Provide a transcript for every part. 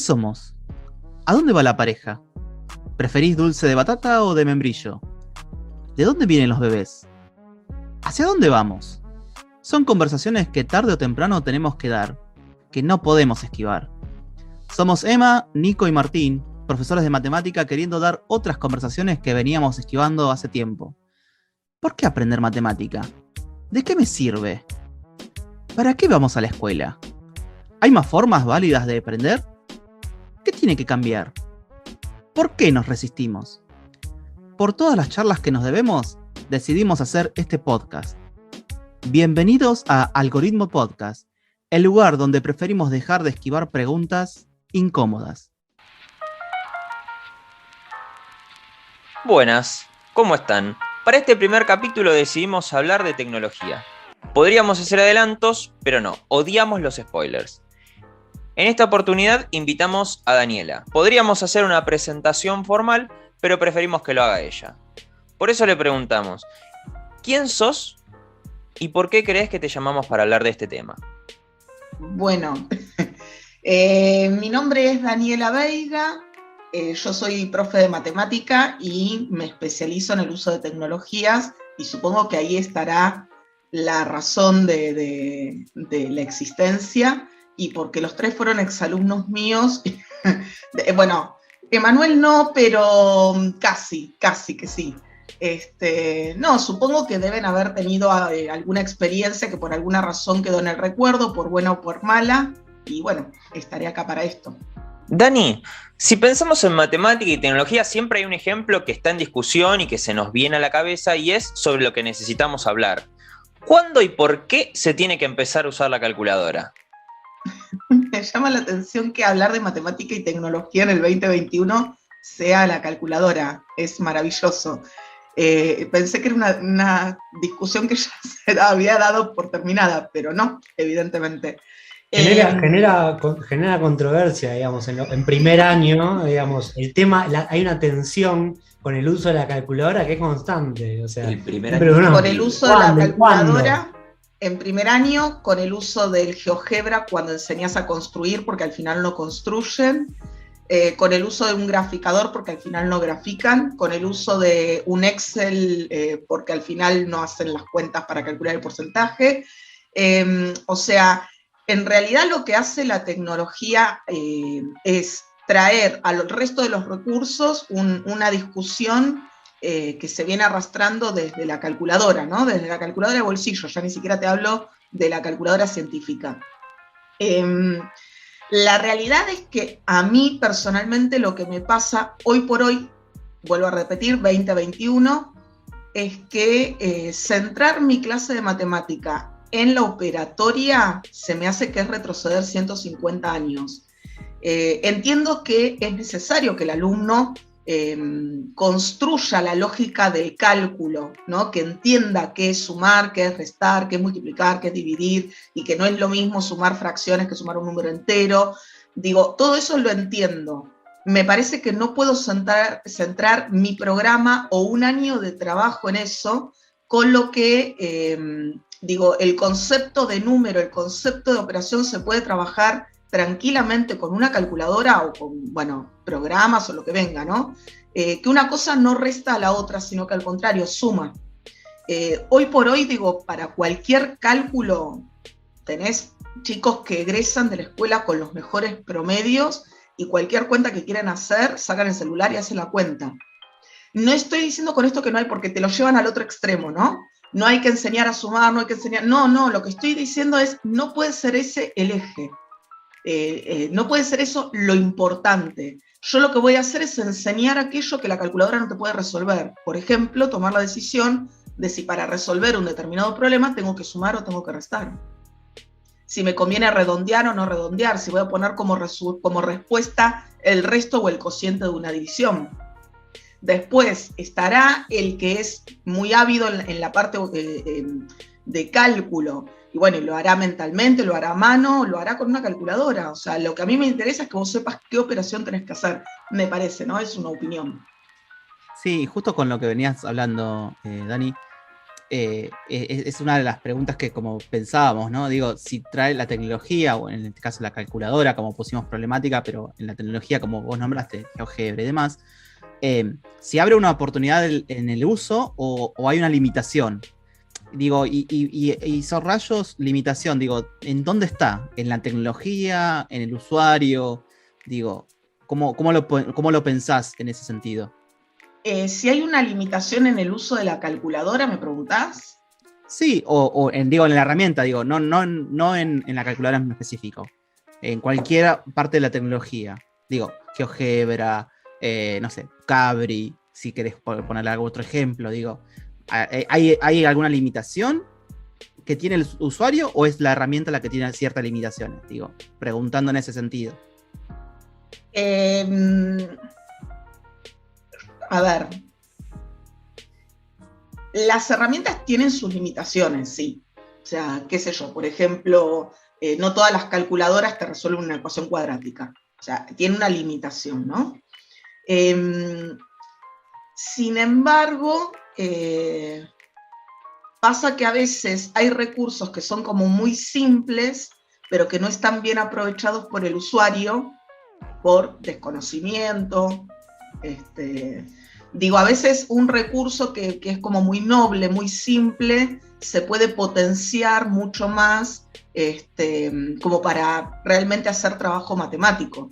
somos? ¿A dónde va la pareja? ¿Preferís dulce de batata o de membrillo? ¿De dónde vienen los bebés? ¿Hacia dónde vamos? Son conversaciones que tarde o temprano tenemos que dar, que no podemos esquivar. Somos Emma, Nico y Martín, profesores de matemática queriendo dar otras conversaciones que veníamos esquivando hace tiempo. ¿Por qué aprender matemática? ¿De qué me sirve? ¿Para qué vamos a la escuela? ¿Hay más formas válidas de aprender? ¿Qué tiene que cambiar? ¿Por qué nos resistimos? Por todas las charlas que nos debemos, decidimos hacer este podcast. Bienvenidos a Algoritmo Podcast, el lugar donde preferimos dejar de esquivar preguntas incómodas. Buenas, ¿cómo están? Para este primer capítulo decidimos hablar de tecnología. Podríamos hacer adelantos, pero no, odiamos los spoilers. En esta oportunidad invitamos a Daniela. Podríamos hacer una presentación formal, pero preferimos que lo haga ella. Por eso le preguntamos, ¿quién sos y por qué crees que te llamamos para hablar de este tema? Bueno, mi nombre es Daniela Veiga, yo soy profe de matemática y me especializo en el uso de tecnologías y supongo que ahí estará la razón de la existencia y porque los tres fueron exalumnos míos. Bueno, Emanuel no, pero casi que sí. No, supongo que deben haber tenido alguna experiencia que por alguna razón quedó en el recuerdo, por buena o por mala, y bueno, estaré acá para esto. Dani, si pensamos en matemática y tecnología, siempre hay un ejemplo que está en discusión y que se nos viene a la cabeza y es sobre lo que necesitamos hablar. ¿Cuándo y por qué se tiene que empezar a usar la calculadora? Me llama la atención que hablar de matemática y tecnología en el 2021 sea la calculadora, es maravilloso. Pensé que era una discusión que ya se había dado por terminada, pero no, evidentemente. Genera controversia, digamos, en primer año, digamos, el tema, hay una tensión con el uso de la calculadora que es constante. O sea, el primer año. Con el uso de la calculadora, en primer año, con el uso del GeoGebra cuando enseñas a construir, porque al final no construyen, con el uso de un graficador, porque al final no grafican, con el uso de un Excel, porque al final no hacen las cuentas para calcular el porcentaje. O sea, en realidad lo que hace la tecnología es traer al resto de los recursos una discusión que se viene arrastrando desde la calculadora, ¿no? Desde la calculadora de bolsillo, ya ni siquiera te hablo de la calculadora científica. La realidad es que a mí personalmente lo que me pasa hoy por hoy, vuelvo a repetir, 2021, es que centrar mi clase de matemática en la operatoria se me hace que es retroceder 150 años. Entiendo que es necesario que el alumno construya la lógica del cálculo, ¿no? Que entienda qué es sumar, qué es restar, qué es multiplicar, qué es dividir, y que no es lo mismo sumar fracciones que sumar un número entero. Digo, todo eso lo entiendo. Me parece que no puedo centrar mi programa o un año de trabajo en eso, con lo que, digo, el concepto de número, el concepto de operación se puede trabajar tranquilamente con una calculadora o con, bueno, programas o lo que venga, ¿no? Que una cosa no resta a la otra, sino que al contrario, suma. Hoy por hoy, digo, para cualquier cálculo, tenés chicos que egresan de la escuela con los mejores promedios y cualquier cuenta que quieran hacer, sacan el celular y hacen la cuenta. No estoy diciendo con esto que no hay, porque te lo llevan al otro extremo, ¿no? No hay que enseñar a sumar, no hay que enseñar... No, lo que estoy diciendo es, no puede ser ese el eje. No puede ser eso lo importante. Yo lo que voy a hacer es enseñar aquello que la calculadora no te puede resolver. Por ejemplo, tomar la decisión de si para resolver un determinado problema tengo que sumar o tengo que restar. Si me conviene redondear o no redondear, si voy a poner como respuesta el resto o el cociente de una división. Después estará el que es muy ávido en la parte de cálculo, y bueno, lo hará mentalmente, lo hará a mano, lo hará con una calculadora. O sea, lo que a mí me interesa es que vos sepas qué operación tenés que hacer, me parece, ¿no? Es una opinión. Sí, justo con lo que venías hablando, Dani, es una de las preguntas que como pensábamos, ¿no? Digo, si trae la tecnología, o en este caso la calculadora, como pusimos problemática, pero en la tecnología, como vos nombraste, GeoGebra y demás, si abre una oportunidad en el uso o hay una limitación. Digo, y Zorrayos, limitación, digo, ¿en dónde está? ¿En la tecnología? ¿En el usuario? Digo, ¿cómo lo pensás en ese sentido? Si hay una limitación en el uso de la calculadora, ¿me preguntás? Sí, digo, en la herramienta, digo, no en la calculadora en específico. En cualquier parte de la tecnología. Digo, GeoGebra, no sé, Cabri, si querés ponerle algún otro ejemplo, digo. ¿Hay alguna limitación que tiene el usuario o es la herramienta la que tiene ciertas limitaciones? Digo, preguntando en ese sentido. A ver, las herramientas tienen sus limitaciones, sí. O sea, qué sé yo, por ejemplo, no todas las calculadoras te resuelven una ecuación cuadrática. O sea, tiene una limitación, ¿no? Sin embargo, pasa que a veces hay recursos que son como muy simples, pero que no están bien aprovechados por el usuario, por desconocimiento. Digo, a veces un recurso que es como muy noble, muy simple, se puede potenciar mucho más como para realmente hacer trabajo matemático.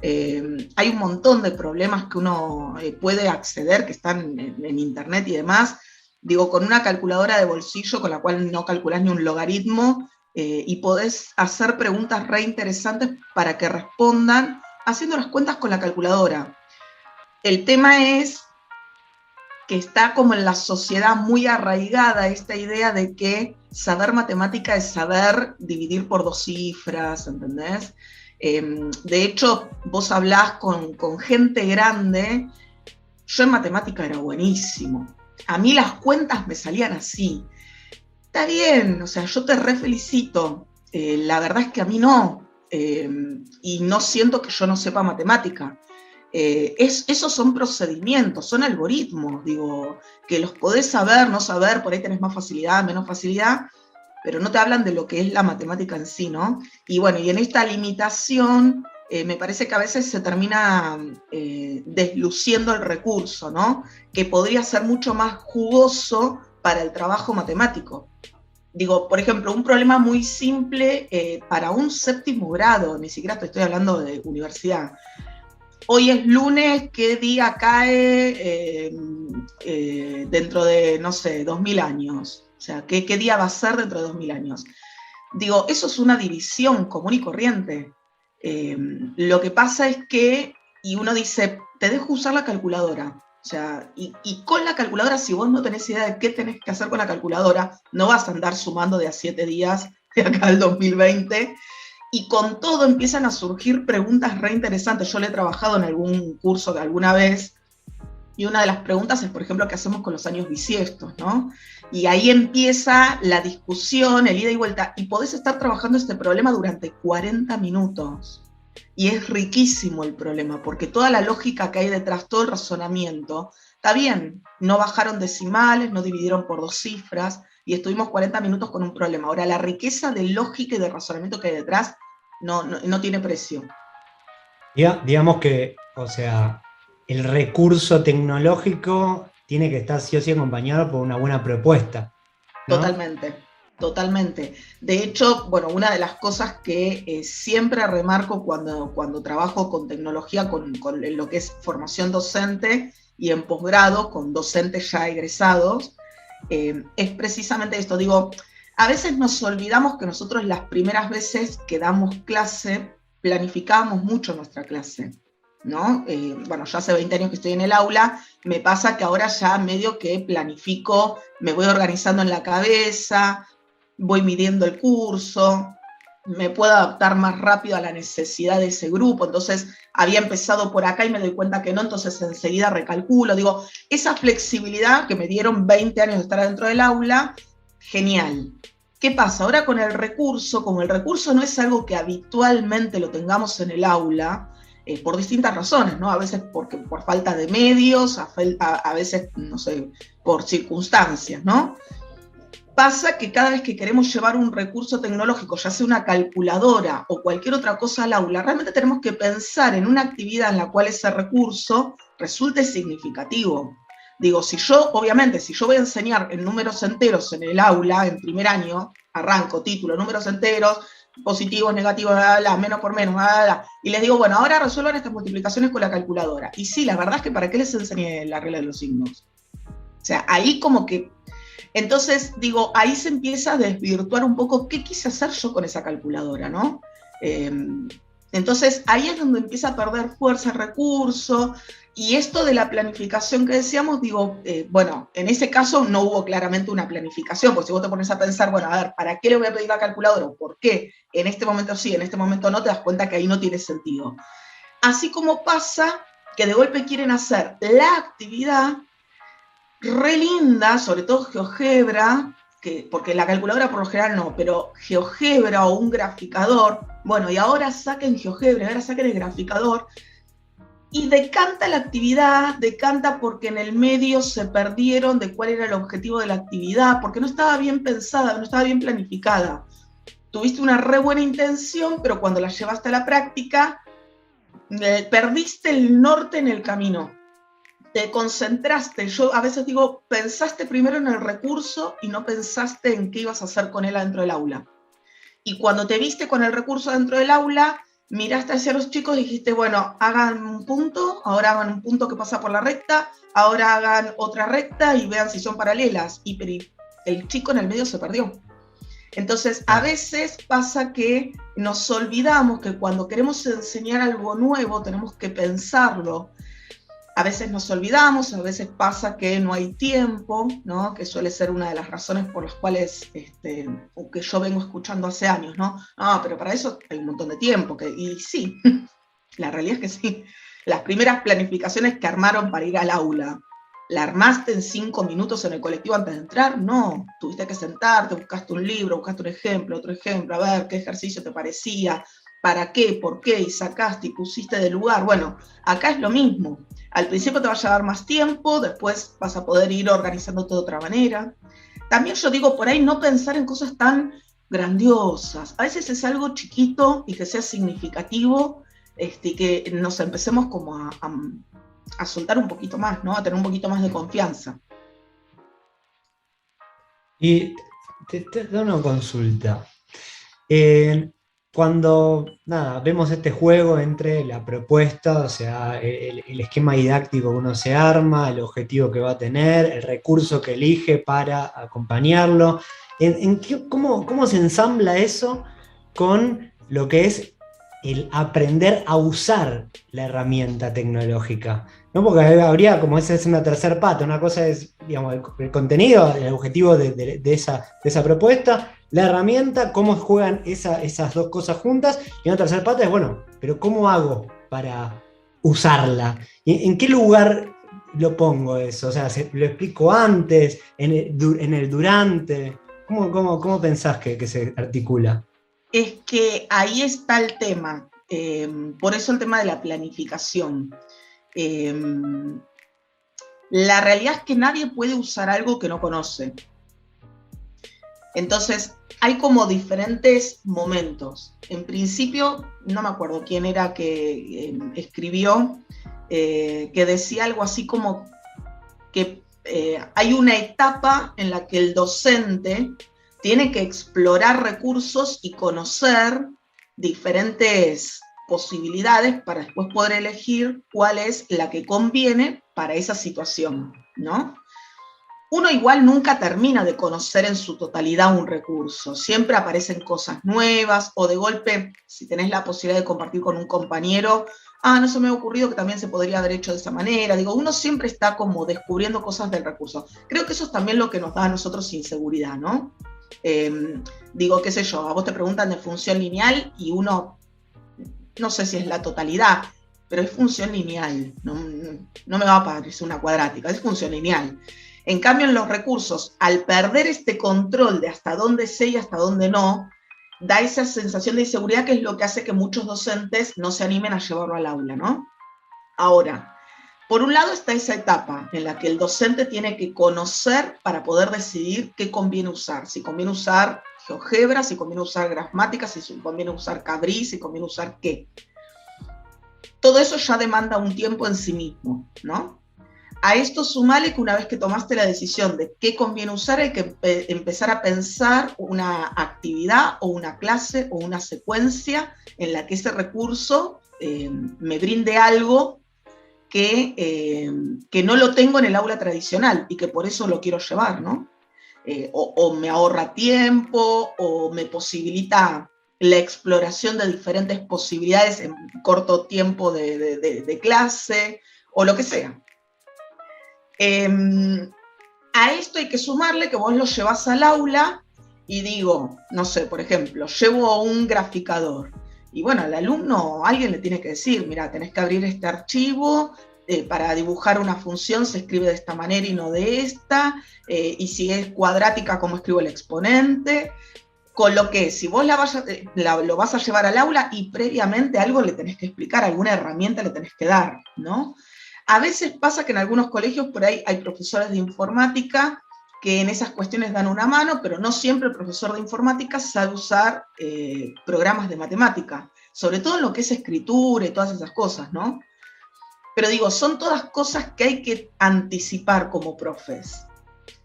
Hay un montón de problemas que uno puede acceder, que están en internet y demás. Digo, con una calculadora de bolsillo con la cual no calculás ni un logaritmo y podés hacer preguntas re interesantes para que respondan haciendo las cuentas con la calculadora. El tema es que está como en la sociedad muy arraigada esta idea de que saber matemática es saber dividir por 2 cifras, ¿entendés? De hecho, vos hablás con gente grande. Yo en matemática era buenísimo. A mí las cuentas me salían así. Está bien, o sea, yo te re felicito. La verdad es que a mí no. Y no siento que yo no sepa matemática. Esos son procedimientos, son algoritmos, digo, que los podés saber, no saber, por ahí tenés más facilidad, menos facilidad, pero no te hablan de lo que es la matemática en sí, ¿no? Y bueno, y en esta limitación me parece que a veces se termina desluciendo el recurso, ¿no? Que podría ser mucho más jugoso para el trabajo matemático. Digo, por ejemplo, un problema muy simple para un 7º grado, ni siquiera te estoy hablando de universidad. Hoy es lunes, ¿qué día cae dentro de, no sé, 2000 años? O sea, ¿qué día va a ser dentro de 2000 años? Digo, eso es una división común y corriente. Lo que pasa es que, y uno dice, te dejo usar la calculadora. O sea, y con la calculadora, si vos no tenés idea de qué tenés que hacer con la calculadora, no vas a andar sumando de a 7 días de acá al 2020. Y con todo empiezan a surgir preguntas re interesantes. Yo le he trabajado en algún curso de alguna vez, y una de las preguntas es, por ejemplo, ¿qué hacemos con los años bisiestos, ¿no? Y ahí empieza la discusión, el ida y vuelta, y podés estar trabajando este problema durante 40 minutos. Y es riquísimo el problema, porque toda la lógica que hay detrás, todo el razonamiento, está bien, no bajaron decimales, no dividieron por 2 cifras, y estuvimos 40 minutos con un problema. Ahora, la riqueza de lógica y de razonamiento que hay detrás no tiene precio. Digamos que, o sea, el recurso tecnológico tiene que estar sí o sí acompañado por una buena propuesta, ¿no? Totalmente. De hecho, bueno, una de las cosas que siempre remarco cuando trabajo con tecnología, con lo que es formación docente y en posgrado, con docentes ya egresados, es precisamente esto. Digo, a veces nos olvidamos que nosotros las primeras veces que damos clase, planificábamos mucho nuestra clase, ¿no? Bueno, ya hace 20 años que estoy en el aula, me pasa que ahora ya medio que planifico, me voy organizando en la cabeza, voy midiendo el curso, me puedo adaptar más rápido a la necesidad de ese grupo. Entonces había empezado por acá y me doy cuenta que no, entonces enseguida recalculo. Digo, esa flexibilidad que me dieron 20 años de estar dentro del aula, genial. ¿Qué pasa? Ahora con el recurso, como el recurso no es algo que habitualmente lo tengamos en el aula, por distintas razones, ¿no? A veces por falta de medios, a veces, no sé, por circunstancias, ¿no? pasa que cada vez que queremos llevar un recurso tecnológico, ya sea una calculadora o cualquier otra cosa al aula, realmente tenemos que pensar en una actividad en la cual ese recurso resulte significativo. Digo, obviamente, si yo voy a enseñar en números enteros en el aula, en primer año, arranco, título, números enteros, positivos, negativos, menos por menos, y les digo, bueno, ahora resuelvan estas multiplicaciones con la calculadora. Y sí, la verdad es que ¿para qué les enseñé la regla de los signos? O sea, ahí como que... Entonces, digo, ahí se empieza a desvirtuar un poco qué quise hacer yo con esa calculadora, ¿no? Entonces, ahí es donde empieza a perder fuerza, recurso, y esto de la planificación que decíamos, digo, bueno, en ese caso no hubo claramente una planificación, porque si vos te pones a pensar, bueno, a ver, ¿para qué le voy a pedir la calculadora? ¿Por qué? En este momento sí, en este momento no, te das cuenta que ahí no tiene sentido. Así como pasa que de golpe quieren hacer la actividad re linda, sobre todo GeoGebra, porque la calculadora por lo general no, pero GeoGebra o un graficador, bueno, y ahora saquen GeoGebra, ahora saquen el graficador, y decanta la actividad, decanta porque en el medio se perdieron de cuál era el objetivo de la actividad, porque no estaba bien pensada, no estaba bien planificada. Tuviste una re buena intención, pero cuando la llevaste a la práctica, perdiste el norte en el camino. Te concentraste, yo a veces digo, pensaste primero en el recurso y no pensaste en qué ibas a hacer con él adentro del aula. Y cuando te viste con el recurso dentro del aula, miraste hacia los chicos y dijiste, bueno, hagan un punto, ahora hagan un punto que pasa por la recta, ahora hagan otra recta y vean si son paralelas. Y el chico en el medio se perdió. Entonces, a veces pasa que nos olvidamos que cuando queremos enseñar algo nuevo tenemos que pensarlo. A veces nos olvidamos, a veces pasa que no hay tiempo, ¿no? Que suele ser una de las razones por las cuales, o que yo vengo escuchando hace años, ¿no? No, pero para eso hay un montón de tiempo. Y sí, la realidad es que sí. Las primeras planificaciones que armaron para ir al aula, ¿la armaste en 5 minutos en el colectivo antes de entrar? No, tuviste que sentarte, buscaste un libro, buscaste un ejemplo, otro ejemplo, a ver qué ejercicio te parecía, para qué, por qué, y sacaste y pusiste de lugar. Bueno, acá es lo mismo. Al principio te va a llevar más tiempo, después vas a poder ir organizándote de otra manera. También yo digo, por ahí no pensar en cosas tan grandiosas. A veces es algo chiquito y que sea significativo, y que nos empecemos como a soltar un poquito más, ¿no? A tener un poquito más de confianza. Y te doy una consulta. Cuando vemos este juego entre la propuesta, o sea, el esquema didáctico que uno se arma, el objetivo que va a tener, el recurso que elige para acompañarlo, ¿cómo se ensambla eso con lo que es el aprender a usar la herramienta tecnológica? ¿No? Porque habría, como esa es una tercer pata, una cosa es, digamos, el contenido, el objetivo de esa propuesta, la herramienta, cómo juegan esas dos cosas juntas, y una tercera pata es, bueno, pero ¿cómo hago para usarla? ¿En qué lugar lo pongo eso? O sea, ¿lo explico antes, en el durante? ¿Cómo pensás que se articula? Es que ahí está el tema, por eso el tema de la planificación. La realidad es que nadie puede usar algo que no conoce. Entonces, hay como diferentes momentos. En principio, no me acuerdo quién era que escribió, que decía algo así como que hay una etapa en la que el docente tiene que explorar recursos y conocer diferentes posibilidades para después poder elegir cuál es la que conviene para esa situación, ¿no? Uno igual nunca termina de conocer en su totalidad un recurso. Siempre aparecen cosas nuevas o de golpe, si tenés la posibilidad de compartir con un compañero, no se me ha ocurrido que también se podría haber hecho de esa manera. Digo, uno siempre está como descubriendo cosas del recurso. Creo que eso es también lo que nos da a nosotros inseguridad, ¿no? Digo, qué sé yo, a vos te preguntan de función lineal y uno, no sé si es la totalidad, pero es función lineal. No me va a parecer una cuadrática, es función lineal. En cambio, en los recursos, al perder este control de hasta dónde sé y hasta dónde no, da esa sensación de inseguridad que es lo que hace que muchos docentes no se animen a llevarlo al aula, ¿no? Ahora, Por un lado está esa etapa en la que el docente tiene que conocer para poder decidir qué conviene usar. Si conviene usar GeoGebra, si conviene usar gramática, si conviene usar Cabrí, si conviene usar qué. Todo eso ya demanda un tiempo en sí mismo, ¿no? A esto sumale que una vez que tomaste la decisión de qué conviene usar, hay que empezar a pensar una actividad o una clase o una secuencia en la que ese recurso me brinde algo que no lo tengo en el aula tradicional y que por eso lo quiero llevar, ¿no? O me ahorra tiempo, o me posibilita la exploración de diferentes posibilidades en corto tiempo de clase, o lo que sea. A esto hay que sumarle que vos lo llevas al aula y digo, no sé, por ejemplo, llevo un graficador. Y bueno, al alumno alguien le tiene que decir, mira, tenés que abrir este archivo, para dibujar una función se escribe de esta manera y no de esta, y si es cuadrática, ¿cómo escribo el exponente? Con lo que, si vos lo vas a llevar al aula y previamente algo le tenés que explicar, alguna herramienta le tenés que dar, ¿no? A veces pasa que en algunos colegios por ahí hay profesores de informática que en esas cuestiones dan una mano, pero no siempre el profesor de informática sabe usar programas de matemática, sobre todo en lo que es escritura y todas esas cosas, ¿no? Pero digo, son todas cosas que hay que anticipar como profes.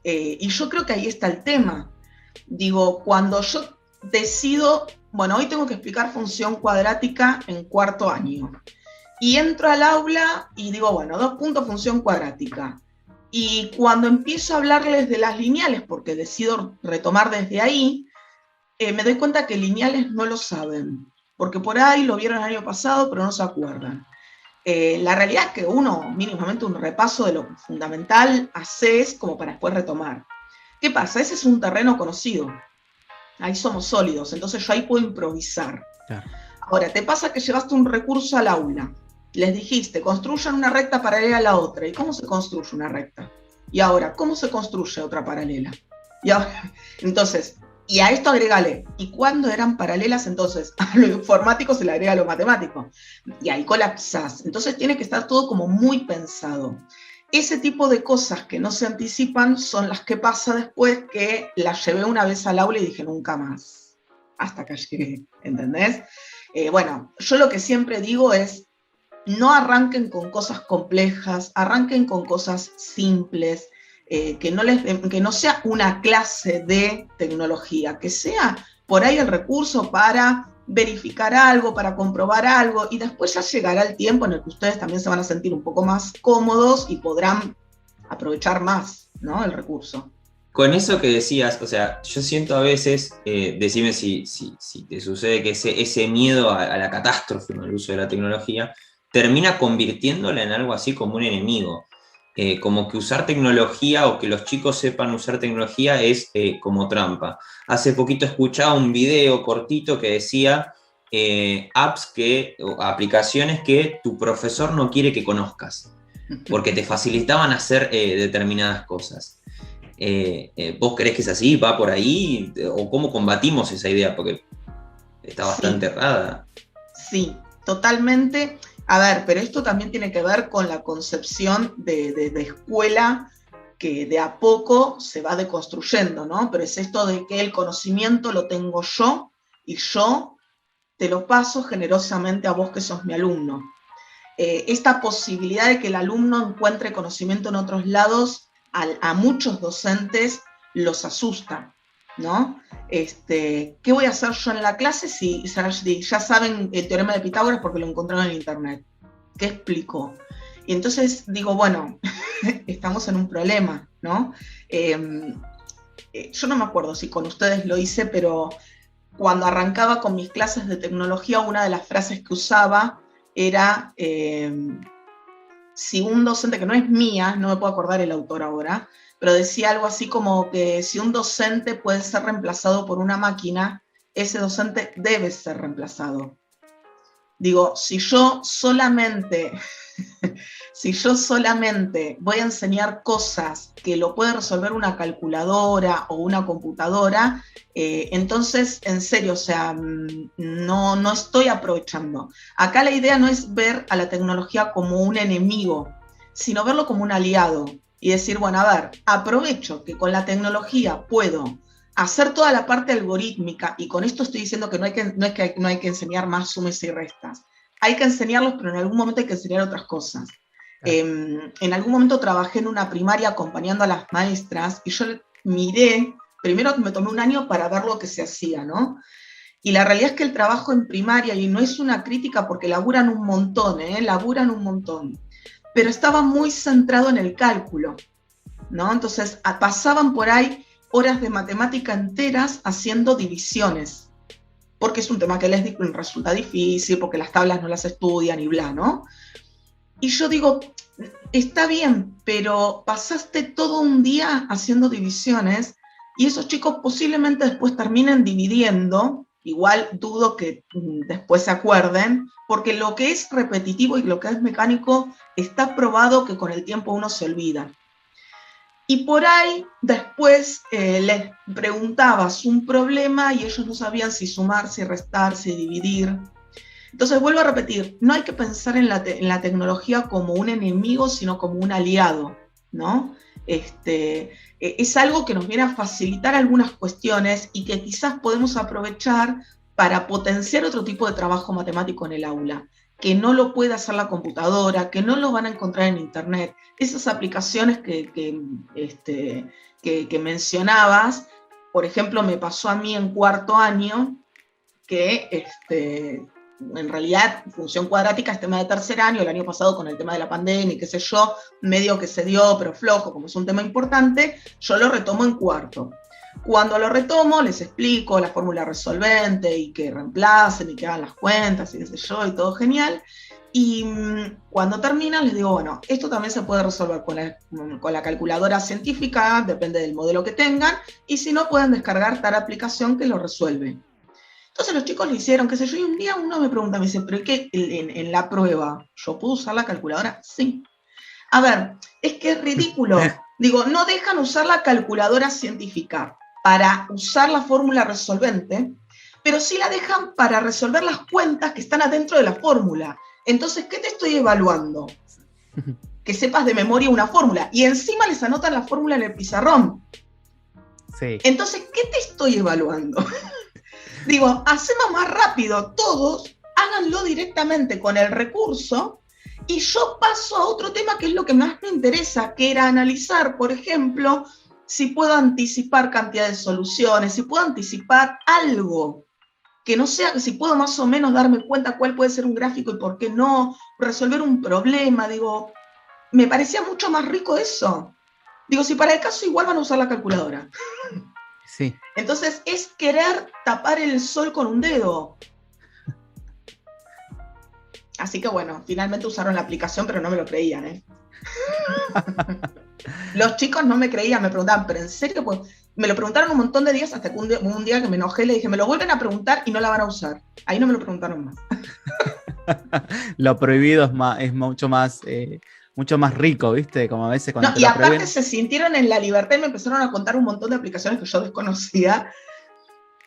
Y yo creo que ahí está el tema. Digo, cuando yo decido, bueno, hoy tengo que explicar función cuadrática en cuarto año, y entro al aula y digo, bueno, 2 puntos función cuadrática. Y cuando empiezo a hablarles de las lineales, porque decido retomar desde ahí, me doy cuenta que lineales no lo saben, porque por ahí lo vieron el año pasado, pero no se acuerdan. La realidad es que uno, mínimamente un repaso de lo fundamental, haces como para después retomar. ¿Qué pasa? Ese es un terreno conocido. Ahí somos sólidos, entonces yo ahí puedo improvisar. Claro. Ahora, te pasa que llevaste un recurso al aula. Les dijiste, construyan una recta paralela a la otra. ¿Y cómo se construye una recta? Y ahora, ¿cómo se construye otra paralela? Y ahora, entonces, y a esto agregale, ¿y cuándo eran paralelas? Entonces, a lo informático se le agrega lo matemático. Y ahí colapsás. Entonces tiene que estar todo como muy pensado. Ese tipo de cosas que no se anticipan son las que pasa después que las llevé una vez al aula y dije nunca más. Hasta que llegué, ¿entendés? Bueno, yo lo que siempre digo es, no arranquen con cosas complejas, arranquen con cosas simples, que no sea una clase de tecnología, que sea por ahí el recurso para verificar algo, para comprobar algo, y después ya llegará el tiempo en el que ustedes también se van a sentir un poco más cómodos y podrán aprovechar más, ¿no?, el recurso. Con eso que decías, o sea, yo siento a veces, decime si te sucede que ese miedo a la catástrofe con el uso de la tecnología termina convirtiéndola en algo así como un enemigo. Como que usar tecnología o que los chicos sepan usar tecnología es como trampa. Hace poquito escuchaba un video cortito que decía o aplicaciones que tu profesor no quiere que conozcas, porque te facilitaban hacer determinadas cosas. ¿Vos creés que es así? ¿Va por ahí? ¿O cómo combatimos esa idea? Porque está bastante errada. Sí, totalmente. A ver, pero esto también tiene que ver con la concepción de escuela que de a poco se va deconstruyendo, ¿no? Pero es esto de que el conocimiento lo tengo yo y yo te lo paso generosamente a vos que sos mi alumno. Esta posibilidad de que el alumno encuentre conocimiento en otros lados, a muchos docentes los asusta, ¿no? ¿Qué voy a hacer yo en la clase si ya saben el teorema de Pitágoras porque lo encontraron en internet? ¿Qué explico? Y entonces digo, bueno, estamos en un problema, ¿no? Yo no me acuerdo si con ustedes lo hice, pero cuando arrancaba con mis clases de tecnología, una de las frases que usaba era, si un docente, que no es mía, no me puedo acordar el autor ahora, pero decía algo así como que si un docente puede ser reemplazado por una máquina, ese docente debe ser reemplazado. Digo, si yo solamente voy a enseñar cosas que lo puede resolver una calculadora o una computadora, entonces, en serio, o sea, no estoy aprovechando. Acá la idea no es ver a la tecnología como un enemigo, sino verlo como un aliado y decir, bueno, a ver, aprovecho que con la tecnología puedo hacer toda la parte algorítmica, y con esto estoy diciendo que no hay que enseñar más sumas y restas, hay que enseñarlos, pero en algún momento hay que enseñar otras cosas. En algún momento trabajé en una primaria acompañando a las maestras y yo miré, primero me tomé un año para ver lo que se hacía, ¿no? Y la realidad es que el trabajo en primaria, y no es una crítica porque laburan un montón, laburan un montón, pero estaba muy centrado en el cálculo, ¿no? Entonces pasaban por ahí horas de matemática enteras haciendo divisiones, porque es un tema que les resulta difícil, porque las tablas no las estudian y bla, ¿no? Y yo digo, está bien, pero pasaste todo un día haciendo divisiones y esos chicos posiblemente después terminen dividiendo, igual dudo que después se acuerden, porque lo que es repetitivo y lo que es mecánico está probado que con el tiempo uno se olvida. Y por ahí después les preguntabas un problema y ellos no sabían si sumar, si restar, si dividir. Entonces, vuelvo a repetir, no hay que pensar en la tecnología como un enemigo, sino como un aliado, ¿no? Es algo que nos viene a facilitar algunas cuestiones y que quizás podemos aprovechar para potenciar otro tipo de trabajo matemático en el aula, que no lo puede hacer la computadora, que no lo van a encontrar en internet. Esas aplicaciones que mencionabas, por ejemplo, me pasó a mí en cuarto año, que en realidad función cuadrática es tema de tercer año, el año pasado con el tema de la pandemia y qué sé yo, medio que se dio, pero flojo, como es un tema importante, yo lo retomo en cuarto. Cuando lo retomo, les explico la fórmula resolvente y que reemplacen y que hagan las cuentas y qué sé yo, y todo genial. Y cuando terminan, les digo, bueno, esto también se puede resolver con la calculadora científica, depende del modelo que tengan, y si no, pueden descargar tal aplicación que lo resuelve. Entonces los chicos lo hicieron, qué sé yo, y un día uno me pregunta, me dice, ¿pero qué en la prueba yo puedo usar la calculadora? Sí. A ver, es que es ridículo. Digo, no dejan usar la calculadora científica para usar la fórmula resolvente, pero sí la dejan para resolver las cuentas que están adentro de la fórmula. Entonces, ¿qué te estoy evaluando? Que sepas de memoria una fórmula. Y encima les anotan la fórmula en el pizarrón. Sí. Entonces, ¿qué te estoy evaluando? Digo, hacemos más rápido todos, háganlo directamente con el recurso y yo paso a otro tema que es lo que más me interesa, que era analizar, por ejemplo, si puedo anticipar cantidad de soluciones, si puedo anticipar algo, que no sea, si puedo más o menos darme cuenta cuál puede ser un gráfico y por qué no, resolver un problema, digo, me parecía mucho más rico eso. Digo, si para el caso igual van a usar la calculadora. Sí. Entonces es querer tapar el sol con un dedo. Así que bueno, finalmente usaron la aplicación, pero no me lo creían, ¿eh? Los chicos no me creían, me preguntaban, ¿pero en serio? Pues me lo preguntaron un montón de días hasta que un día que me enojé le dije, me lo vuelven a preguntar y no la van a usar. Ahí no me lo preguntaron más. Lo prohibido es mucho más rico, ¿viste? Como a veces cuando No, te y lo aparte prohíben. se sintieron en la libertad y me empezaron a contar un montón de aplicaciones que yo desconocía.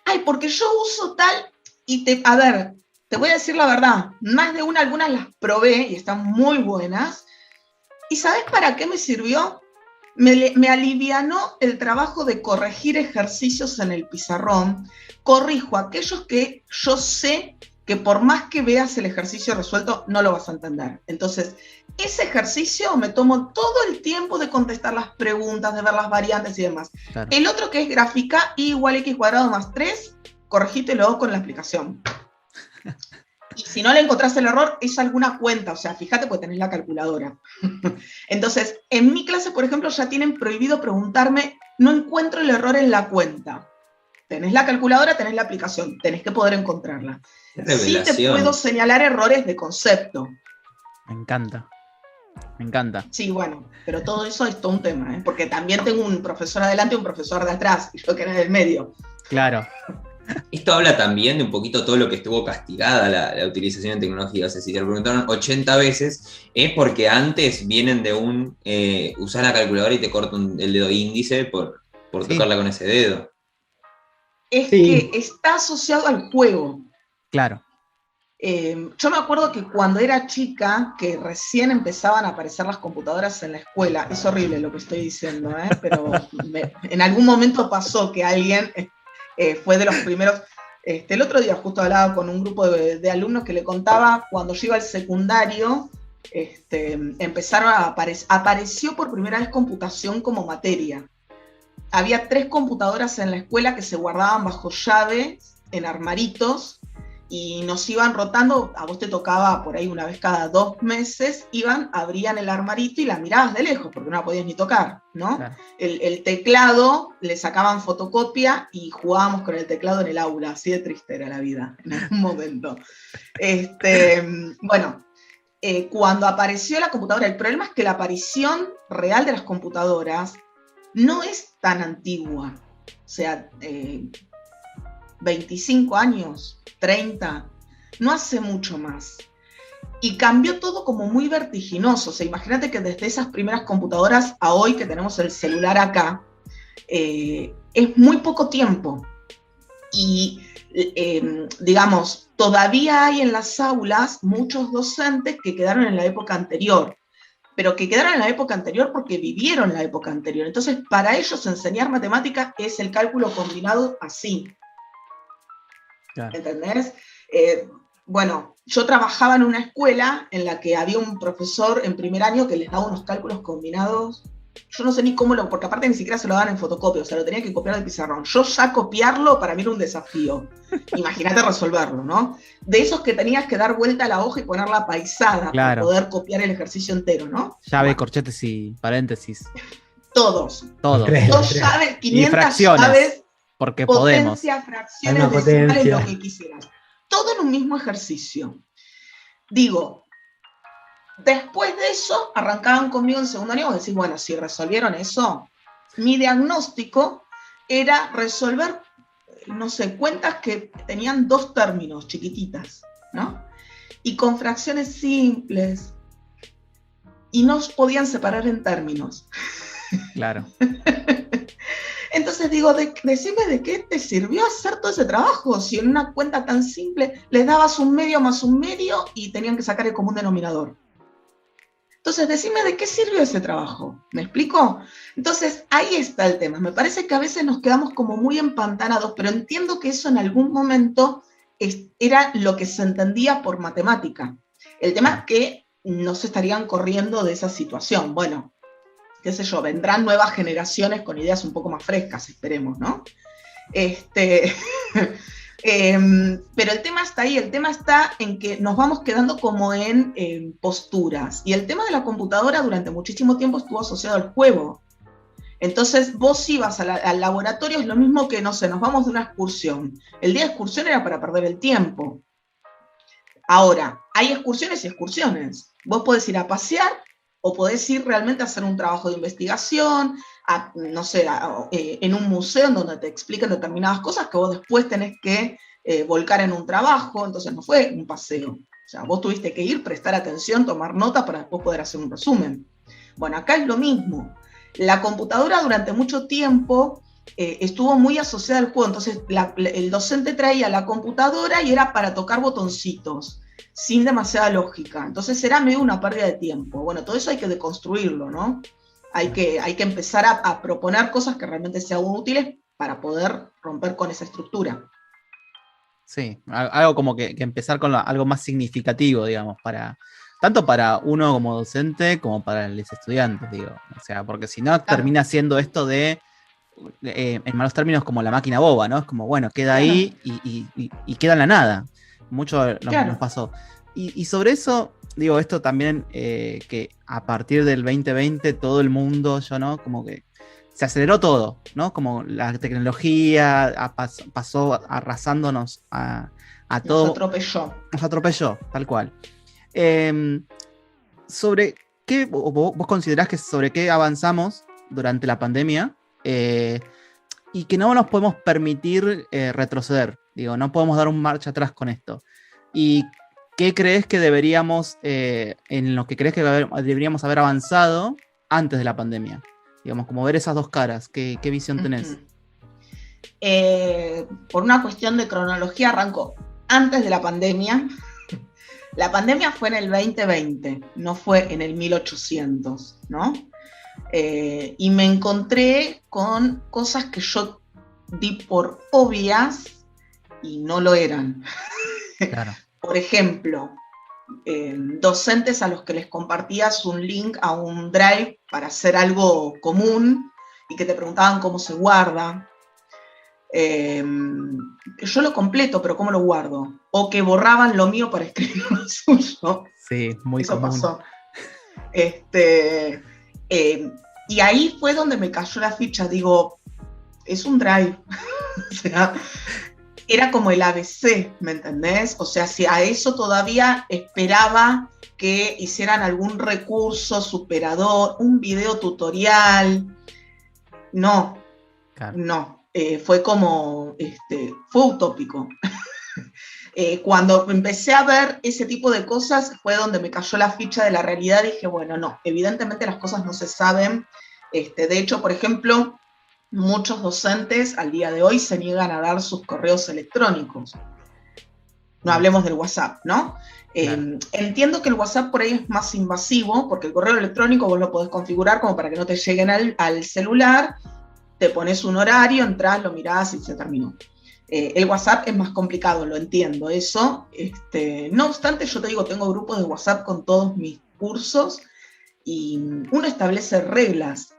Ay, porque yo uso tal, y a ver, te voy a decir la verdad, más de una, algunas las probé y están muy buenas. ¿Y sabes para qué me sirvió? Me alivianó el trabajo de corregir ejercicios en el pizarrón. Corrijo aquellos que yo sé que por más que veas el ejercicio resuelto, no lo vas a entender. Entonces, ese ejercicio me tomo todo el tiempo de contestar las preguntas, de ver las variantes y demás. Claro. El otro que es gráfica, y igual x cuadrado más 3, corregítelo con la aplicación. Y si no le encontrás el error, es alguna cuenta, o sea, fíjate porque tenés la calculadora. Entonces, en mi clase, por ejemplo, ya tienen prohibido preguntarme, no encuentro el error en la cuenta. Tenés la calculadora, tenés la aplicación, tenés que poder encontrarla. Sí te puedo señalar errores de concepto. Me encanta. Me encanta. Sí, bueno, pero todo eso es todo un tema, ¿eh? Porque también tengo un profesor adelante y un profesor de atrás, y yo que era en el medio. Claro. Esto habla también de un poquito todo lo que estuvo castigada la utilización de tecnología. O sea, si te lo preguntaron 80 veces, es porque antes vienen de usar la calculadora y te cortan el dedo índice por Sí. tocarla con ese dedo. Es Sí. que está asociado al juego. Claro. Yo me acuerdo que cuando era chica, que recién empezaban a aparecer las computadoras en la escuela, es horrible lo que estoy diciendo, pero en algún momento pasó que alguien fue de los primeros. El otro día justo hablaba con un grupo de alumnos que le contaba, cuando yo iba al secundario, empezaron a apareció por primera vez computación como materia. Había 3 computadoras en la escuela que se guardaban bajo llave, en armaritos, y nos iban rotando. A vos te tocaba por ahí una vez cada 2 meses, abrían el armarito y la mirabas de lejos, porque no la podías ni tocar, ¿no? Claro. El teclado, le sacaban fotocopia y jugábamos con el teclado en el aula, así de triste era la vida en algún momento. Bueno, cuando apareció la computadora, el problema es que la aparición real de las computadoras no es tan antigua, o sea, 25 años, 30, no hace mucho más. Y cambió todo como muy vertiginoso. O sea, imagínate que desde esas primeras computadoras a hoy que tenemos el celular acá, es muy poco tiempo. Y, digamos, todavía hay en las aulas muchos docentes que quedaron en la época anterior, pero que quedaron en la época anterior porque vivieron la época anterior. Entonces, para ellos enseñar matemáticas es el cálculo combinado así. Claro. ¿Entendés? Bueno, yo trabajaba en una escuela en la que había un profesor en primer año que les daba unos cálculos combinados. Yo no sé ni cómo porque aparte ni siquiera se lo daban en fotocopia, o sea, lo tenía que copiar del pizarrón. Yo ya copiarlo para mí era un desafío. Imagínate resolverlo, ¿no? De esos que tenías que dar vuelta a la hoja y ponerla paisada, claro, para poder copiar el ejercicio entero, ¿no? Llave, corchetes y paréntesis. Todos. 2 llaves, 500 llaves. Porque potencia, podemos. Fracciones, decimales, lo que quisieras. Todo en un mismo ejercicio. Digo, después de eso, arrancaban conmigo en segundo año, vos decís, bueno, si resolvieron eso, mi diagnóstico era resolver, no sé, cuentas que tenían 2 términos, chiquititas, ¿no? Y con fracciones simples, y no podían separar en términos. Claro. Entonces digo, decime de qué te sirvió hacer todo ese trabajo, si en una cuenta tan simple les dabas 1 medio más 1 medio y tenían que sacar el común denominador. Entonces, decime de qué sirvió ese trabajo, ¿me explico? Entonces, ahí está el tema. Me parece que a veces nos quedamos como muy empantanados, pero entiendo que eso en algún momento era lo que se entendía por matemática. El tema es que no se estarían corriendo de esa situación. Bueno, qué sé yo, vendrán nuevas generaciones con ideas un poco más frescas, esperemos, ¿no? Pero el tema está ahí, el tema está en que nos vamos quedando como en posturas. Y el tema de la computadora durante muchísimo tiempo estuvo asociado al juego. Entonces vos ibas al laboratorio, es lo mismo que, no sé, nos vamos de una excursión. El día de excursión era para perder el tiempo. Ahora, hay excursiones y excursiones. Vos podés ir a pasear o podés ir realmente a hacer un trabajo de investigación, no sé, en un museo en donde te explican determinadas cosas que vos después tenés que volcar en un trabajo. Entonces no fue un paseo. O sea, vos tuviste que ir, prestar atención, tomar nota para después poder hacer un resumen. Bueno, acá es lo mismo. La computadora durante mucho tiempo estuvo muy asociada al juego. Entonces el docente traía la computadora y era para tocar botoncitos, sin demasiada lógica. Entonces era medio una pérdida de tiempo. Bueno, todo eso hay que deconstruirlo, ¿no? Hay que empezar a proponer cosas que realmente sean útiles para poder romper con esa estructura. Sí, algo como que empezar con algo más significativo, digamos, tanto para uno como docente como para los estudiantes, digo. O sea, porque si no termina siendo esto de en malos términos, como la máquina boba, ¿no? Es como, bueno, queda ahí y queda en la nada. Mucho nos pasó. Y sobre eso, digo, esto también, que a partir del 2020 todo el mundo, ¿no? Como que se aceleró todo, ¿no? Como la tecnología pasó arrasándonos a todo. Nos atropelló. Nos atropelló, tal cual. ¿Sobre qué vos considerás que sobre qué avanzamos durante la pandemia y que no nos podemos permitir retroceder? Digo, no podemos dar un marcha atrás con esto. ¿Y qué crees que deberíamos, en lo que crees que deberíamos haber avanzado antes de la pandemia? Digamos, como ver esas dos caras. ¿Qué visión tenés? Por una cuestión de cronología, arrancó antes de la pandemia. La pandemia fue en el 2020, no fue en el 1800, ¿no? Y me encontré con cosas que yo di por obvias y no lo eran. Claro. Por ejemplo, docentes a los que les compartías un link a un Drive para hacer algo común y que te preguntaban cómo se guarda. Yo lo completo, pero ¿cómo lo guardo? O que borraban lo mío para escribir lo suyo. Sí, muy Eso común. pasó. Y ahí fue donde me cayó la ficha. Digo, es un Drive. O sea, era como el ABC, ¿me entendés? O sea, si a eso todavía esperaba que hicieran algún recurso superador, un video tutorial. No, Claro. no. Fue como, fue utópico. Cuando empecé a ver ese tipo de cosas fue donde me cayó la ficha de la realidad. Dije, bueno, no, evidentemente las cosas no se saben. De hecho, por ejemplo, muchos docentes al día de hoy se niegan a dar sus correos electrónicos. No hablemos del WhatsApp, ¿no? Claro. Entiendo que el WhatsApp por ahí es más invasivo, porque el correo electrónico vos lo podés configurar como para que no te lleguen al celular, te pones un horario, entras, lo mirás y se terminó. El WhatsApp es más complicado, lo entiendo, eso. No obstante, yo te digo, tengo grupos de WhatsApp con todos mis cursos y uno establece reglas.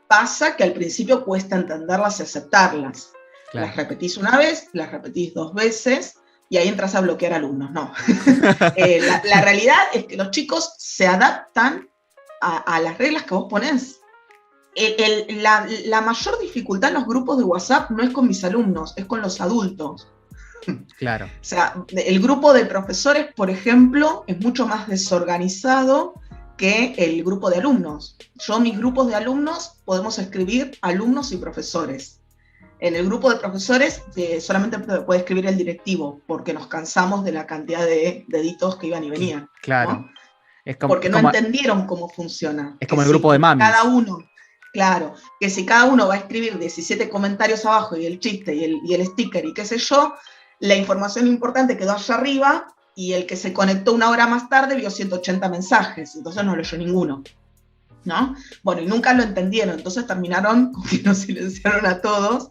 Pasa que al principio cuesta entenderlas y aceptarlas. Claro. Las repetís una vez, las repetís 2 veces y ahí entras a bloquear alumnos. No. La realidad es que los chicos se adaptan a las reglas que vos ponés. La mayor dificultad en los grupos de WhatsApp no es con mis alumnos, es con los adultos. Claro. O sea, el grupo de profesores, por ejemplo, es mucho más desorganizado que el grupo de alumnos. Yo, mis grupos de alumnos, podemos escribir alumnos y profesores. En el grupo de profesores solamente puede escribir el directivo, porque nos cansamos de la cantidad de deditos que iban y venían. Claro. ¿No? Es como, porque no entendieron cómo funciona. Es como el grupo de mamis. Cada uno, claro, que si cada uno va a escribir 17 comentarios abajo y el chiste y el sticker y qué sé yo, la información importante quedó allá arriba y el que se conectó 1 hora más tarde vio 180 mensajes, entonces no leyó ninguno, ¿no? Bueno, y nunca lo entendieron, entonces terminaron con que nos silenciaron a todos.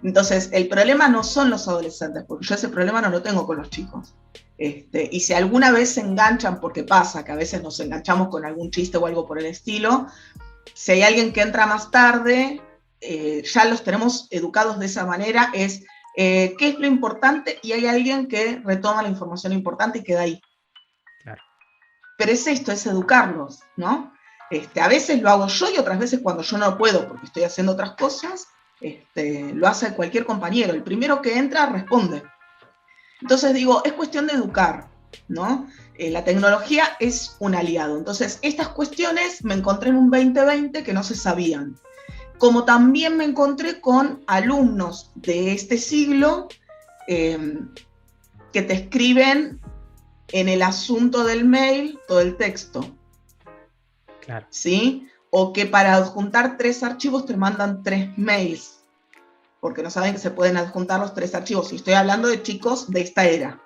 Entonces, el problema no son los adolescentes, porque yo ese problema no lo tengo con los chicos. Y si alguna vez se enganchan, porque pasa que a veces nos enganchamos con algún chiste o algo por el estilo, si hay alguien que entra más tarde, ya los tenemos educados de esa manera, es qué es lo importante, y hay alguien que retoma la información importante y queda ahí. Claro. Pero es esto, es educarlos, ¿no? A veces lo hago yo y otras veces cuando yo no puedo porque estoy haciendo otras cosas, lo hace cualquier compañero. El primero que entra responde. Entonces digo, es cuestión de educar, ¿no? La tecnología es un aliado. Entonces, estas cuestiones me encontré en un 2020 que no se sabían. Como también me encontré con alumnos de este siglo que te escriben en el asunto del mail todo el texto. Claro. ¿Sí? O que para adjuntar 3 archivos te mandan 3 mails, porque no saben que se pueden adjuntar los 3 archivos. Y estoy hablando de chicos de esta era.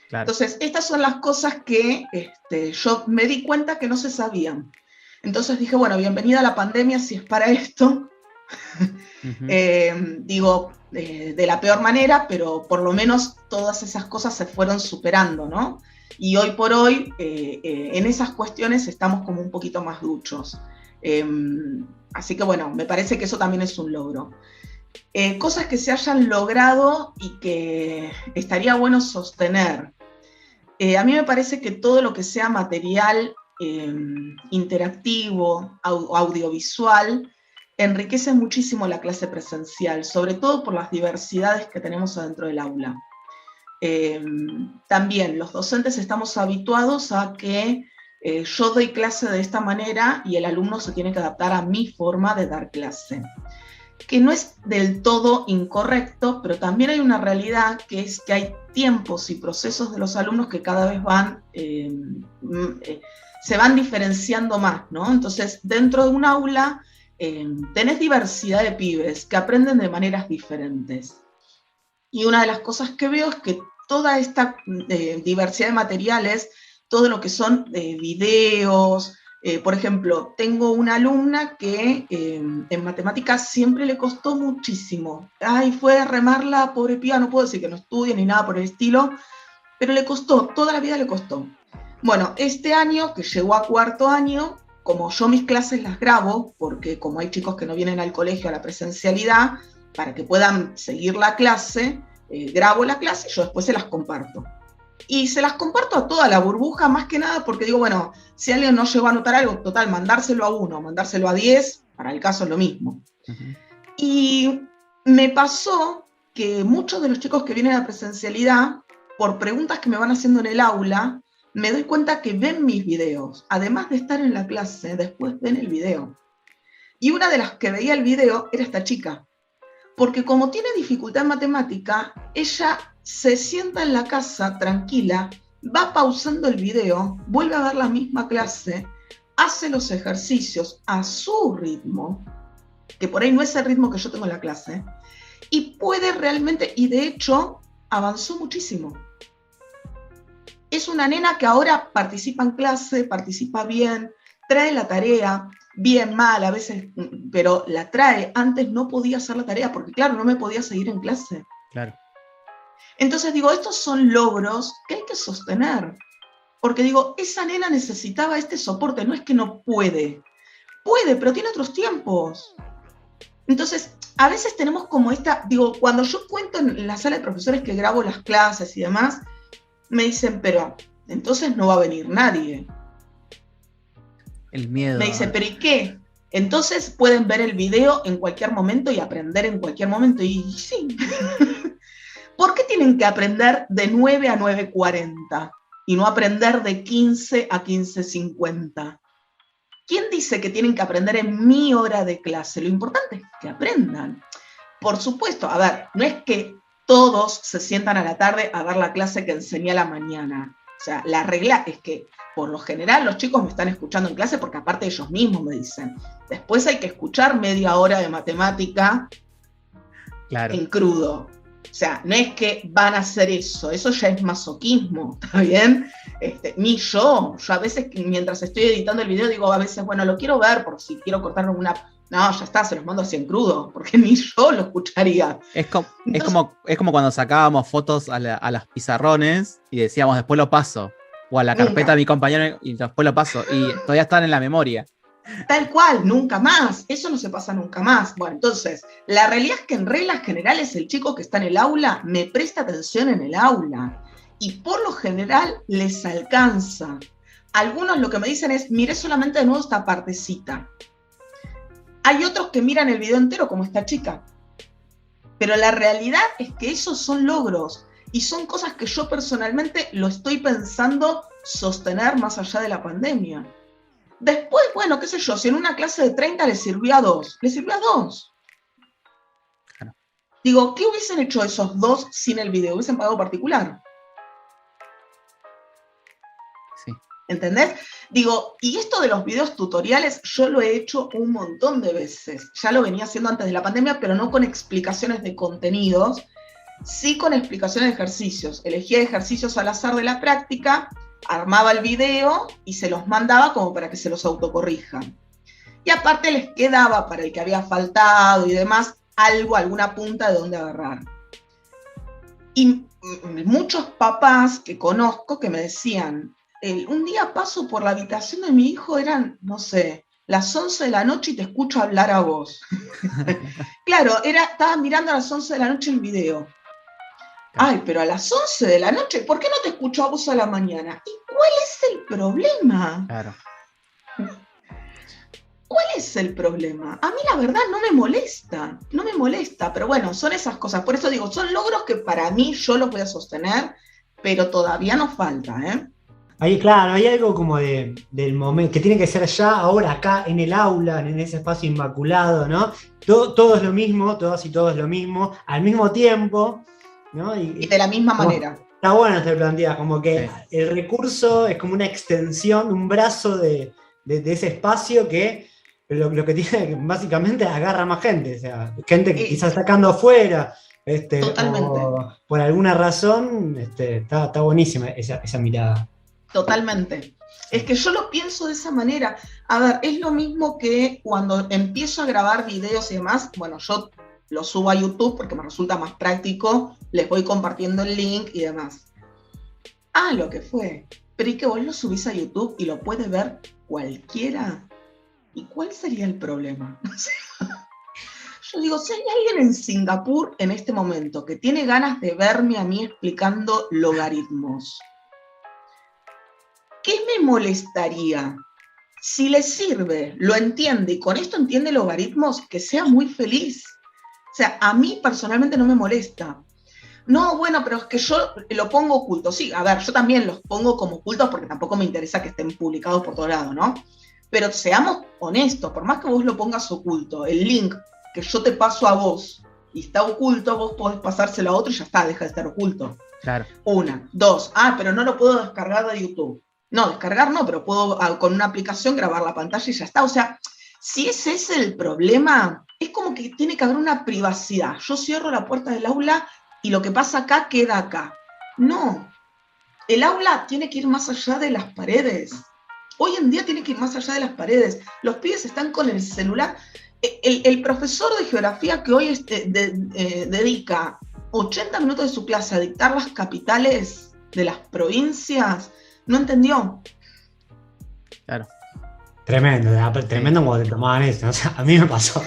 Claro. Entonces, estas son las cosas que yo me di cuenta que no se sabían. Entonces dije, bueno, bienvenida a la pandemia si es para esto. Uh-huh. Digo, de la peor manera, pero por lo menos todas esas cosas se fueron superando, ¿no? Y hoy por hoy, en esas cuestiones estamos como un poquito más duchos. Así que bueno, me parece que eso también es un logro. Cosas que se hayan logrado y que estaría bueno sostener. A mí me parece que todo lo que sea material interactivo, audiovisual, enriquece muchísimo la clase presencial, sobre todo por las diversidades que tenemos adentro del aula. También los docentes estamos habituados a que yo doy clase de esta manera y el alumno se tiene que adaptar a mi forma de dar clase, que no es del todo incorrecto, pero también hay una realidad que es que hay tiempos y procesos de los alumnos que cada vez se van diferenciando más, ¿no? Entonces, dentro de un aula tenés diversidad de pibes que aprenden de maneras diferentes. Y una de las cosas que veo es que toda esta diversidad de materiales, todo lo que son videos. Por ejemplo, tengo una alumna que en matemáticas siempre le costó muchísimo. Ay, fue a remarla, pobre piba, no puedo decir que no estudie ni nada por el estilo, pero le costó, toda la vida le costó. Bueno, este año, que llegó a 4º año, como yo mis clases las grabo, porque como hay chicos que no vienen al colegio a la presencialidad, para que puedan seguir la clase, grabo la clase y yo después se las comparto. Y se las comparto a toda la burbuja, más que nada porque digo, bueno, si alguien no llegó a anotar algo, total, mandárselo a 1, mandárselo a 10, para el caso es lo mismo. Uh-huh. Y me pasó que muchos de los chicos que vienen a la presencialidad, por preguntas que me van haciendo en el aula, me doy cuenta que ven mis videos. Además de estar en la clase, después ven el video. Y una de las que veía el video era esta chica. Porque como tiene dificultad en matemática, ella se sienta en la casa tranquila, va pausando el video, vuelve a ver la misma clase, hace los ejercicios a su ritmo, que por ahí no es el ritmo que yo tengo en la clase, y puede realmente, y de hecho, avanzó muchísimo. Es una nena que ahora participa en clase, participa bien, trae la tarea, bien, mal, a veces, pero la trae. Antes no podía hacer la tarea, porque claro, no me podía seguir en clase. Claro. Entonces digo, estos son logros que hay que sostener. Porque digo, esa nena necesitaba este soporte, no es que no puede. Puede, pero tiene otros tiempos. Entonces, a veces tenemos como esta, digo, cuando yo cuento en la sala de profesores que grabo las clases y demás, me dicen, pero entonces no va a venir nadie. El miedo. Me dicen, pero ¿y qué? Entonces pueden ver el video en cualquier momento y aprender en cualquier momento. Y sí. ¿Por qué tienen que aprender de 9 a 9:40 y no aprender de 15 a 15:50? ¿Quién dice que tienen que aprender en mi hora de clase? Lo importante es que aprendan. Por supuesto, a ver, no es que todos se sientan a la tarde a ver la clase que enseñé a la mañana. O sea, la regla es que, por lo general, los chicos me están escuchando en clase porque aparte ellos mismos me dicen. Después hay que escuchar media hora de matemática en crudo. O sea, no es que van a hacer eso ya es masoquismo, ¿está bien? Ni yo a veces mientras estoy editando el video digo a veces, bueno, lo quiero ver por si quiero cortar alguna... No, ya está, se los mando así en crudo, porque ni yo lo escucharía. Entonces, es como cuando sacábamos fotos a las pizarrones y decíamos, después lo paso. O a la carpeta de mi compañero y después lo paso. Y todavía están en la memoria. Tal cual, nunca más. Eso no se pasa nunca más. Bueno, entonces, la realidad es que en reglas generales el chico que está en el aula me presta atención en el aula. Y por lo general les alcanza. Algunos lo que me dicen es, miré solamente de nuevo esta partecita. Hay otros que miran el video entero, como esta chica. Pero la realidad es que esos son logros. Y son cosas que yo personalmente lo estoy pensando sostener más allá de la pandemia. Después, bueno, qué sé yo, si en una clase de 30 les sirvió a 2, les sirvió a 2. Claro. Digo, ¿qué hubiesen hecho esos 2 sin el video? ¿Hubiesen pagado particular? Sí. ¿Entendés? Digo, y esto de los videos tutoriales, yo lo he hecho un montón de veces. Ya lo venía haciendo antes de la pandemia, pero no con explicaciones de contenidos, sí con explicaciones de ejercicios. Elegía ejercicios al azar de la práctica, armaba el video y se los mandaba como para que se los autocorrijan. Y aparte les quedaba, para el que había faltado y demás, alguna punta de donde agarrar. Y muchos papás que conozco que me decían, un día paso por la habitación de mi hijo, eran, no sé, las 11 de la noche y te escucho hablar a vos. Claro, estaba mirando a las 11 de la noche el video. Ay, pero a las 11 de la noche, ¿por qué no te escucho a vos a la mañana? ¿Y cuál es el problema? Claro. ¿Cuál es el problema? A mí la verdad no me molesta, pero bueno, son esas cosas. Por eso digo, son logros que para mí yo los voy a sostener, pero todavía nos falta, ¿eh? Ahí, claro, hay algo como del momento, que tiene que ser ya, ahora, acá, en el aula, en ese espacio inmaculado, ¿no? Todo es lo mismo, todas y todos lo mismo, al mismo tiempo, ¿no? Y de la misma manera. Está bueno este plantea, como que sí. El recurso es como una extensión, un brazo de ese espacio que lo que tiene, básicamente, agarra más gente, o sea, gente que quizás sacando afuera, Totalmente. O por alguna razón, está buenísima esa mirada. Totalmente. Es que yo lo pienso de esa manera. A ver, es lo mismo que cuando empiezo a grabar videos y demás, bueno, yo lo subo a YouTube porque me resulta más práctico, les voy compartiendo el link y demás. Ah, lo que fue. Pero ¿y que vos lo subís a YouTube y lo puede ver cualquiera? ¿Y cuál sería el problema? Yo digo, si hay alguien en Singapur en este momento que tiene ganas de verme a mí explicando logaritmos, ¿qué me molestaría? Si le sirve, lo entiende y con esto entiende logaritmos, que sea muy feliz. O sea, a mí personalmente no me molesta. No, bueno, pero es que yo lo pongo oculto. Sí, a ver, yo también los pongo como ocultos porque tampoco me interesa que estén publicados por todo lado, ¿no? Pero seamos honestos, por más que vos lo pongas oculto, el link que yo te paso a vos y está oculto, vos podés pasárselo a otro y ya está, deja de estar oculto. Claro. Una, dos, pero no lo puedo descargar de YouTube. No, descargar no, pero puedo con una aplicación grabar la pantalla y ya está. O sea, si ese es el problema, es como que tiene que haber una privacidad. Yo cierro la puerta del aula y lo que pasa acá queda acá. No, el aula tiene que ir más allá de las paredes. Hoy en día tiene que ir más allá de las paredes. Los pibes están con el celular. El profesor de geografía que hoy dedica 80 minutos de su clase a dictar las capitales de las provincias, no entendió. Claro. Tremendo cuando te tomaban eso. O sea, a mí me pasó.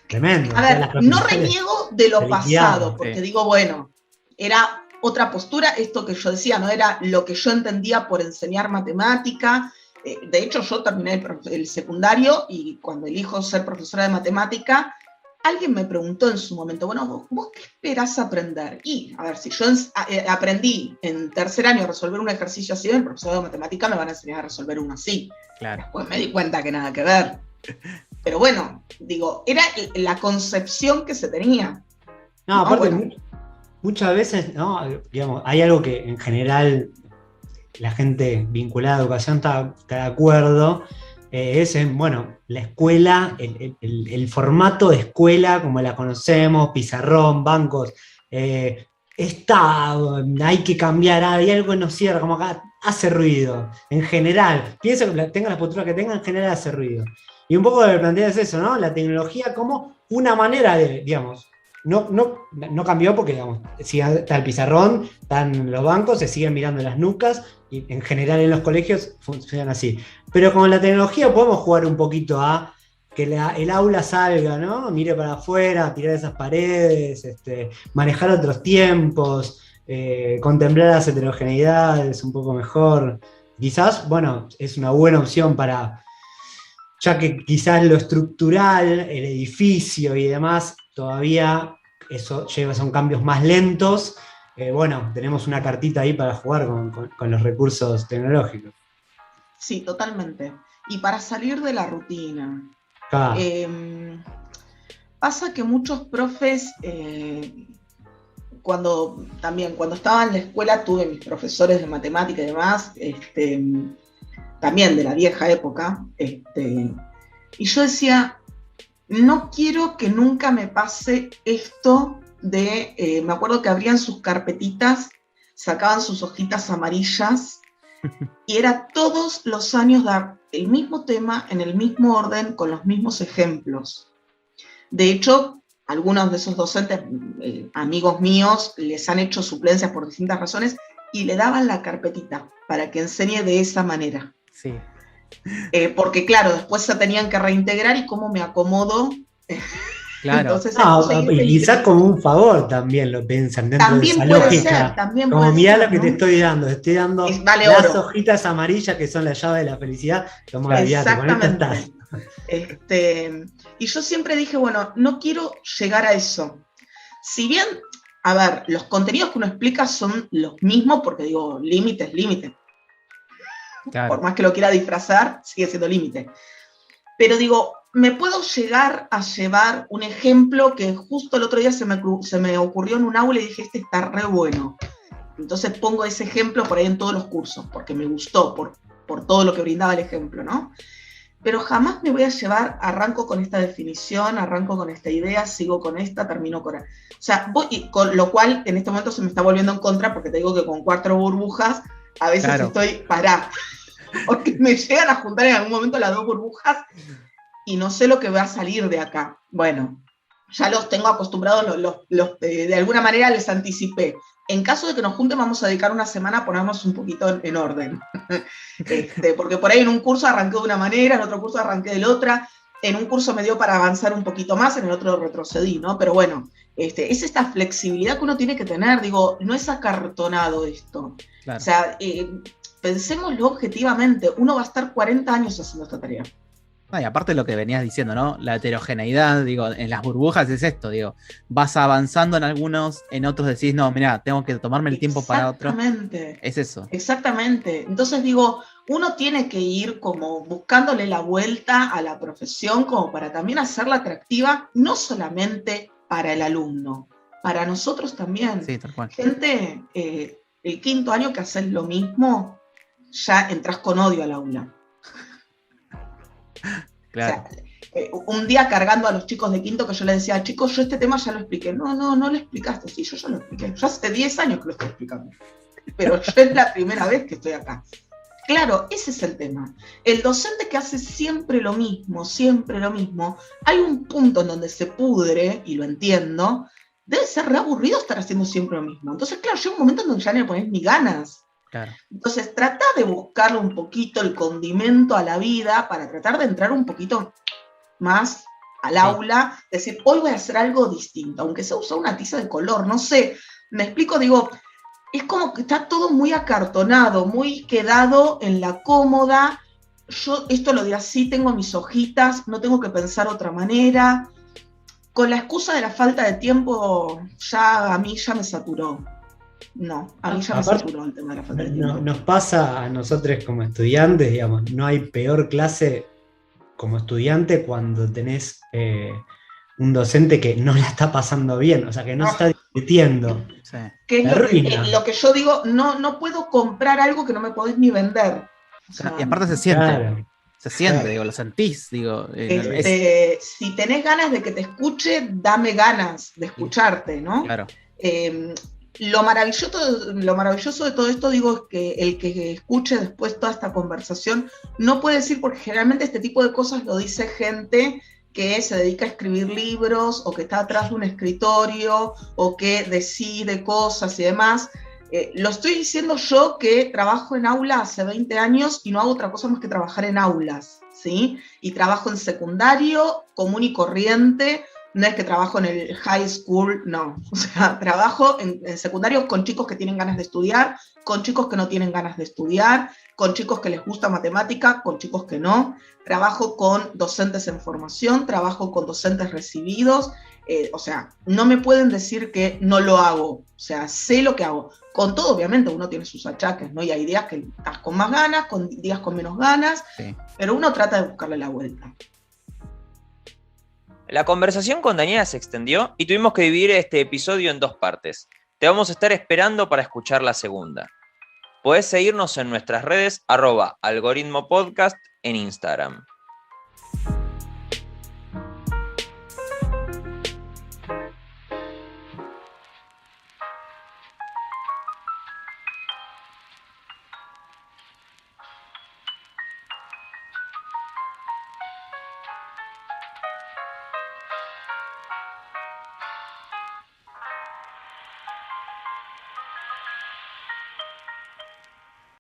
Tremendo. A ver, no reniego de lo pasado, porque sí. digo, bueno, era otra postura, esto que yo decía, no era lo que yo entendía por enseñar matemática. De hecho, yo terminé el secundario y cuando elijo ser profesora de matemática, alguien me preguntó en su momento, bueno, ¿vos qué esperás aprender? Y, a ver, si yo aprendí en tercer año a resolver un ejercicio así, el profesor de matemática me van a enseñar a resolver uno así. Claro. Después me di cuenta que nada que ver. Pero bueno, digo, era la concepción que se tenía. No, aparte, bueno. Muchas veces, ¿no? Digamos, hay algo que en general la gente vinculada a educación está de acuerdo, es en, bueno, la escuela, el formato de escuela como la conocemos, pizarrón, bancos, hay que cambiar, hay algo que nos cierra, como acá hace ruido, en general, pienso que tenga la postura que tenga, en general hace ruido. Y un poco lo que plantea es eso, ¿no? La tecnología como una manera de, digamos, no cambió porque, digamos, está el pizarrón, están los bancos, se siguen mirando las nucas y en general en los colegios funcionan así. Pero con la tecnología podemos jugar un poquito a que el aula salga, ¿no? Mire para afuera, tirar esas paredes, manejar otros tiempos, contemplar las heterogeneidades un poco mejor. Quizás, bueno, es una buena opción para, ya que quizás lo estructural, el edificio y demás, todavía eso son cambios más lentos. Bueno, tenemos una cartita ahí para jugar con los recursos tecnológicos. Sí, totalmente. Y para salir de la rutina. Pasa que muchos profes, cuando estaba en la escuela, tuve mis profesores de matemática y demás, también de la vieja época, y yo decía, no quiero que nunca me pase esto de, me acuerdo que abrían sus carpetitas, sacaban sus hojitas amarillas, y era todos los años dar el mismo tema, en el mismo orden, con los mismos ejemplos. De hecho, algunos de esos docentes, amigos míos, les han hecho suplencias por distintas razones, y le daban la carpetita para que enseñe de esa manera. Sí. Porque claro, después se tenían que reintegrar y cómo me acomodo. Claro. Entonces, y quizás como un favor también lo piensan dentro también de esa puede lógica. Ser, también como puede mirá ser, lo que ¿no? te estoy dando vale las oro. Hojitas amarillas que son la llave de la felicidad. Exactamente. Y yo siempre dije, bueno, no quiero llegar a eso. Si bien, a ver, los contenidos que uno explica son los mismos, porque digo, límite. Claro. Por más que lo quiera disfrazar, sigue siendo límite. Pero digo, me puedo llegar a llevar un ejemplo que justo el otro día se me ocurrió en un aula y dije, este está re bueno. Entonces pongo ese ejemplo por ahí en todos los cursos, porque me gustó, por todo lo que brindaba el ejemplo, ¿no? pero jamás me voy a llevar, arranco con esta definición, arranco con esta idea, sigo con esta, termino con... O sea, con lo cual en este momento se me está volviendo en contra, porque te digo que con 4 burbujas a veces estoy parada, porque me llegan a juntar en algún momento las 2 burbujas y no sé lo que va a salir de acá. Bueno, ya los tengo acostumbrados, de alguna manera les anticipé. En caso de que nos junten, vamos a dedicar una semana a ponernos un poquito en orden. Porque por ahí en un curso arranqué de una manera, en otro curso arranqué de la otra, en un curso me dio para avanzar un poquito más, en el otro retrocedí, ¿no? Pero bueno, es esta flexibilidad que uno tiene que tener, digo, no es acartonado esto. Claro. O sea, pensémoslo objetivamente, uno va a estar 40 años haciendo esta tarea. Y aparte lo que venías diciendo, ¿no? La heterogeneidad, digo, en las burbujas es esto, digo, vas avanzando en algunos, en otros decís, no, mirá, tengo que tomarme el tiempo para otro. Exactamente. Es eso. Exactamente. Entonces digo, uno tiene que ir como buscándole la vuelta a la profesión como para también hacerla atractiva, no solamente para el alumno, para nosotros también. Sí, tal cual. Gente, el 5º año que haces lo mismo, ya entras con odio al aula. Claro. O sea, un día cargando a los chicos de 5º que yo les decía, chicos, yo este tema ya lo expliqué. No lo explicaste. Sí, yo ya lo expliqué. Yo hace 10 años que lo estoy explicando. Pero yo es la primera vez que estoy acá. Claro, ese es el tema. El docente que hace siempre lo mismo, hay un punto en donde se pudre, y lo entiendo, debe ser re aburrido estar haciendo siempre lo mismo. Entonces, claro, llega un momento en donde ya no le pones ni ganas. Claro. Entonces, trata de buscarle un poquito el condimento a la vida para tratar de entrar un poquito más al aula, decir, hoy voy a hacer algo distinto, aunque sea usar una tiza de color, no sé, me explico, digo, es como que está todo muy acartonado, muy quedado en la cómoda, yo esto lo de así, tengo mis hojitas, no tengo que pensar otra manera, con la excusa de la falta de tiempo, ya a mí ya me saturó. No, a mí ya me saturó el tema de la falta de tiempo. Nos pasa a nosotros como estudiantes, digamos, no hay peor clase como estudiante cuando tenés un docente que no la está pasando bien, o sea, que no se está divirtiendo. Sí. Que es lo que yo digo, no puedo comprar algo que no me podés ni vender. O sea, y aparte se siente. Claro. Se siente, digo, lo sentís, digo. Si tenés ganas de que te escuche, dame ganas de escucharte, ¿no? Claro. Lo maravilloso de todo esto, digo, es que el que escuche después toda esta conversación no puede decir, porque generalmente este tipo de cosas lo dice gente que se dedica a escribir libros o que está atrás de un escritorio o que decide cosas y demás. Lo estoy diciendo yo que trabajo en aula hace 20 años y no hago otra cosa más que trabajar en aulas, ¿sí? Y trabajo en secundario, común y corriente. No es que trabajo en el high school, no. O sea, trabajo en secundario con chicos que tienen ganas de estudiar, con chicos que no tienen ganas de estudiar, con chicos que les gusta matemática, con chicos que no. Trabajo con docentes en formación, trabajo con docentes recibidos. O sea, no me pueden decir que no lo hago. O sea, sé lo que hago. Con todo, obviamente, uno tiene sus achaques, ¿no? Y hay días que estás con más ganas, con días con menos ganas, sí. Pero uno trata de buscarle la vuelta. La conversación con Daniela se extendió y tuvimos que dividir este episodio en 2 partes. Te vamos a estar esperando para escuchar la segunda. Podés seguirnos en nuestras redes @algoritmopodcast en Instagram.